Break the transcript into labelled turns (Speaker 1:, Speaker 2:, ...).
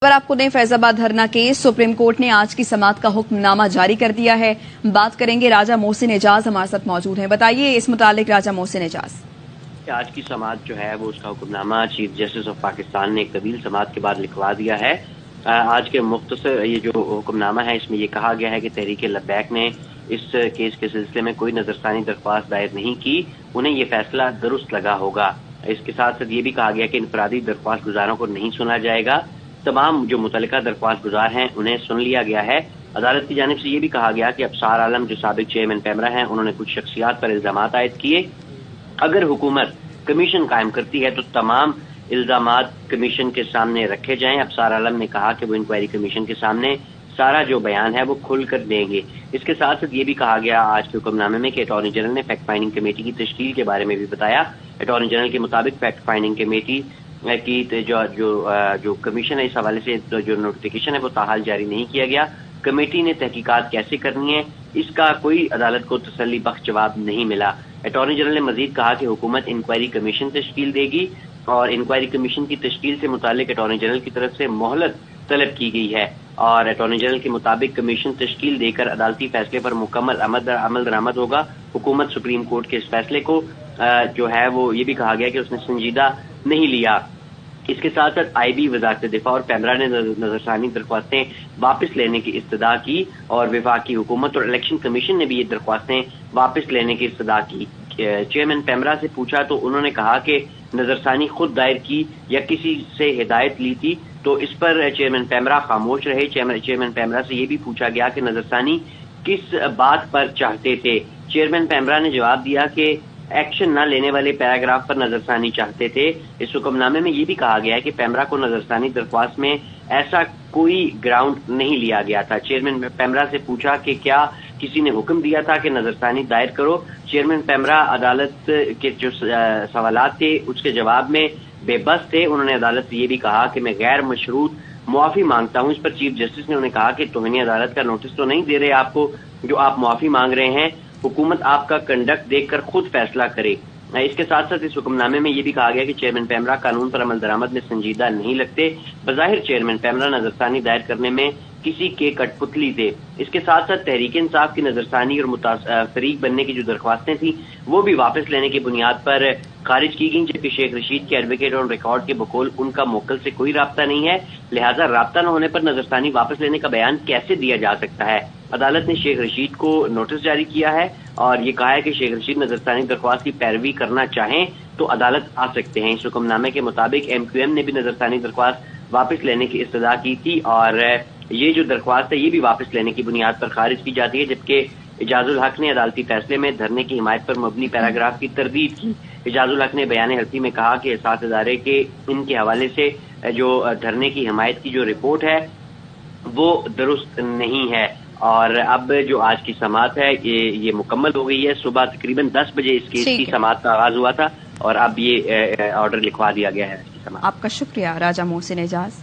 Speaker 1: खबर आपको दें, फैजाबाद धरना केस सुप्रीम कोर्ट ने आज की समाअत का हुक्मनामा जारी कर दिया है। बात करेंगे, राजा मोहसिन एजाज हमारे साथ मौजूद हैं। बताइए इस मुतालिक राजा मोहसिन एजाज।
Speaker 2: आज की समाअत जो है वो उसका hukamnama chief justice of Pakistan ने एक तवील समाअत के बाद लिखवा दिया है। आज के मुख्तसर ये जो हुक्मनामा है इसमें ये कहा गया है कि तहरीक लब्बैक ने इस केस के सिलसिले में कोई नजरसानी दरख्वास्त दायर नहीं की, उन्हें ये फैसला दुरुस्त लगा होगा। इसके साथ साथ ये भी कहा गया कि इनफरादी दरख्वास्त गुजारों को नहीं सुना जाएगा, तमाम जो मुतल्लिका दरख्वास्त गुजार हैं उन्हें सुन लिया गया है। अदालत की जानिब से ये भी कहा गया कि अबसार आलम जो साबिक चेयरमैन पैमरा हैं उन्होंने कुछ शख्सियात पर इल्जामात आयद किए। अगर हुकूमत कमीशन कायम करती है तो तमाम इल्जामात कमीशन के सामने रखे जाएं। अबसार आलम ने कहा कि वो इंक्वायरी कमीशन के सामने सारा जो बयान है वो खुल कर देंगे। इसके साथ साथ ये भी कहा गया आज के हुक्मनामे में कि अटॉर्नी जनरल ने फैक्ट फाइंडिंग कमेटी की तश्कील के बारे में भी बताया। अटॉर्नी जनरल के मुताबिक फैक्ट फाइंडिंग कमेटी की जो कमीशन है इस हवाले से जो नोटिफिकेशन है वो ताहाल जारी नहीं किया गया। कमेटी ने तहकीकात कैसे करनी है इसका कोई अदालत को तसल्ली बख्श जवाब नहीं मिला। अटॉर्नी जनरल ने मजीद कहा कि हुकूमत इंक्वायरी कमीशन तश्कील देगी और इंक्वायरी कमीशन की तश्कील से मुतालिक अटॉर्नी जनरल की तरफ से मोहलत तलब की गई है और अटॉर्नी जनरल के मुताबिक कमीशन तश्कील देकर अदालती फैसले पर मुकम्मल अमल दरामद होगा। हुकूमत सुप्रीम कोर्ट के इस फैसले को जो है वो ये भी कहा गया कि उसने संजीदा नहीं लिया। इसके साथ साथ आईबी, वजारत दिफा और पैमरा ने नजरसानी दरख्वास्तें वापस लेने की इस्तदा की और वफाकी हुकूमत और इलेक्शन कमीशन ने भी ये दरख्वास्तें वापस लेने की इस्तदा की। चेयरमैन पैमरा से पूछा तो उन्होंने कहा कि नजरसानी खुद दायर की या किसी से हिदायत ली थी, तो इस पर चेयरमैन पैमरा खामोश रहे। चेयरमैन पैमरा से ये भी पूछा गया कि नजरसानी किस बात पर चाहते थे। चेयरमैन पैमरा ने जवाब दिया कि एक्शन न लेने वाले पैराग्राफ पर नजरसानी चाहते थे। इस हुक्मनामे में ये भी कहा गया है कि पैमरा को नजरसानी दरख्वास्त में ऐसा कोई ग्राउंड नहीं लिया गया था। चेयरमैन पैमरा से पूछा कि क्या किसी ने हुक्म दिया था कि नजरसानी दायर करो। चेयरमैन पैमरा अदालत के जो सवालात थे उसके जवाब में बेबस थे। उन्होंने अदालत से ये भी कहा कि मैं गैर मशरूत मुआफी मांगता हूं। इस पर चीफ जस्टिस ने उन्हें कहा कि तोहिनी अदालत का नोटिस तो नहीं दे रहे आपको, जो आप मुआफी मांग रहे हैं हुकूमत आपका कंडक्ट देखकर खुद फैसला करे। इसके साथ साथ इस हुक्मनामे में यह भी कहा गया कि चेयरमैन पैमरा कानून पर अमल दरामद में संजीदा नहीं लगते। बज़ाहिर चेयरमैन पैमरा नजरसानी दायर करने में किसी के कठपुतली थे। इसके साथ साथ तहरीक इंसाफ की नजरसानी और फरीक बनने की जो दरख्वास्तें थी वो भी वापस लेने की बुनियाद पर खारिज की गई, जबकि शेख रशीद के एडवोकेट ऑन रिकॉर्ड के बकौल उनका मोक्कल से कोई राब्ता नहीं है, लिहाजा राब्ता न होने पर नजरसानी वापस लेने का बयान कैसे दिया जा सकता है। अदालत ने शेख रशीद को नोटिस जारी किया है और ये कहा है कि शेख रशीद नजरसानी दरख्वास्त की पैरवी करना चाहें तो अदालत आ सकते हैं। इस हुक्मनामे के मुताबिक MQM ने भी नजरसानी दरख्वास्त वापस लेने की इस्तदा की थी और ये जो दरख्वास्त है ये भी वापस लेने की बुनियाद पर खारिज की जाती है, जबकि इजाजुल हक ने अदालती फैसले में धरने की हिमायत पर मबनी पैराग्राफ की तरदीद की। इजाजुल हक ने बयान हल्फी में कहा कि एहसास इदारे के इनके हवाले से जो धरने की हिमायत की जो रिपोर्ट है वो दुरुस्त नहीं है और अब जो आज की समाअत है ये मुकम्मल हो गई है। सुबह तकरीबन 10 बजे इस केस की समाअत का आगाज हुआ था और अब ये ऑर्डर लिखवा दिया गया है।
Speaker 1: आपका शुक्रिया राजा मोहसिन एजाज।